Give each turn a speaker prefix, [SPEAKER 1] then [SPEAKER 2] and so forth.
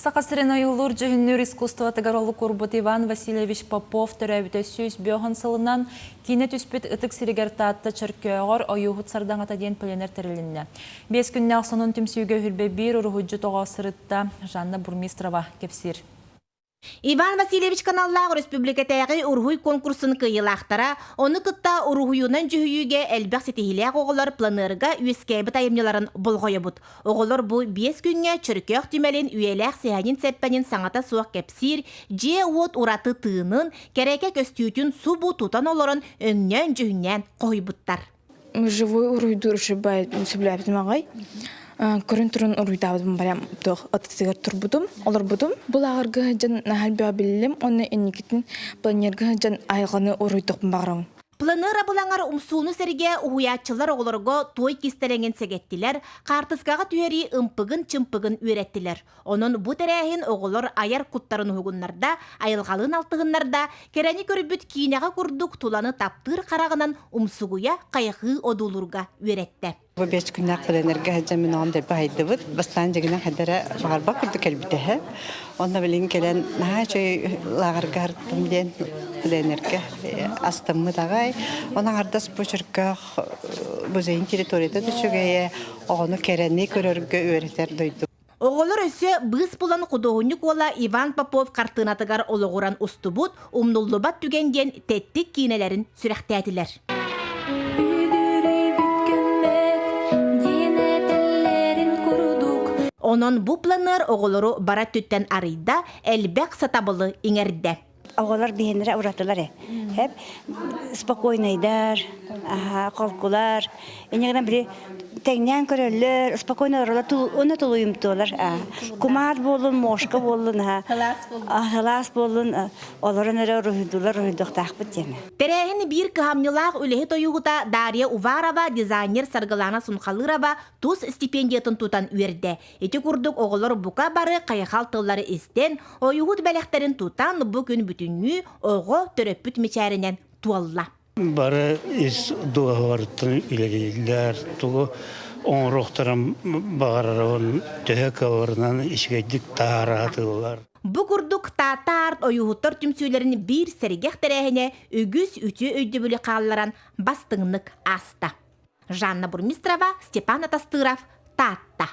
[SPEAKER 1] Сақасырын ойылыр жүхіннер искусстватығар олы көрбіт Иван Васильевич Попов түрәбіті сөз бөғын сылынан кейіне түспет ұтық сирігер таатты чыркөғыр ойуғыт сардаңата ден пленер тірілінне. 5 күнне ақсының түмсүйге хүрбе бір ұрғыджы тоға сырытта Жанна Бурмистрова кепсір.
[SPEAKER 2] Иван Васильевич каналлағы республикатағы ургуй конкурсын кыйылақтара, оны кытта ургуйунан жүхүйіге әлбәқ сетихилек оғылар планырға үйескәйбі тайымнеларын болғойы бұд. Оғылар бұл 5 күнге чүркөк түмелін үйеләқ сәйәнін сәппәнін саңата суақ кәпсір, же от ураты тыынын, кәрәке көстүйтін су бұ тұтан оларын өңнен жүхінен қой бұттар.
[SPEAKER 3] Живой уруйду ұршыбай сөйләбізім ағай. Көрін тұрын ұруйдабыдым барам отытығыр тұр бұдым, олар бұдым. Бұл ағырғы жан нәхәл білім, оны әнекетін планергі жан айғаны ұруйдық бағырауын.
[SPEAKER 2] Планера бұлаңар умсуыны сәрге ұғуятчылар оғыларға той кестеренген сәгеттілер, қартысқаға түйері ымпығын-чымпығын үйреттілер. Оның бұ тәрәхін оғылар аяр құттарын ұғынларда, айылғалын алтығынларда, керәні көрбіт кейінеға күрдік туланы таптыр қарағынан умсуғуя қайығы одулырға үйретті.
[SPEAKER 4] Bu 5 günlük planlarga hacamın onda baydı. Bastan jigina hadara barba kurdu kelbitehe. Onda bilin gelen naha şey lagargar tumden planlarga astamı dagay. Ona ardas poçurka buzeyin teritoriyada düşügeye onu kereni körörgü öğreter doydu.
[SPEAKER 2] Oğullar ösü bыз bulan kuduğunluk ola Ivan Popov kartınatıgar oluğuran ustubut, umnullubat tügengen tettik kinelerin sürekteydiler. Onun bu planlar oğulları bara tütten arıyda elbek satabılı inerdi.
[SPEAKER 5] Oğullar bihenlere uğratılar. Hep spokojnaydar, korkular. Enegden biri teknen körürler, spokojnaydar, onu tuluyum tuğlar. Kumar bolun, moşka bolun, halas bolun. Onların ruhuduk takbıt yani.
[SPEAKER 2] Terehin bir kıhamnılaq ülehi toyuğuta Darya Uvarova, dizayner Sargılana Sunkalırova tuz stipendiyatın tutan üyerde. Eti kurduk oğullar buka barı kayıqal tılları isten, oyuğut belekterin tutan bugün bütünlüğü oğu töröpüt meçerinden tualla.
[SPEAKER 6] Barı is duvartın ilerler, tuğu on rohtaram bağırarın tühek avırından işgeydik taratılar.
[SPEAKER 2] Bu kurduk tatart oyuğutlar tümsüylerini bir sergeq terehine ügüs ütü öydübülü qallaran bastığınlık asta. Жанна Бурмистрова, Степан Атастыров, Татта.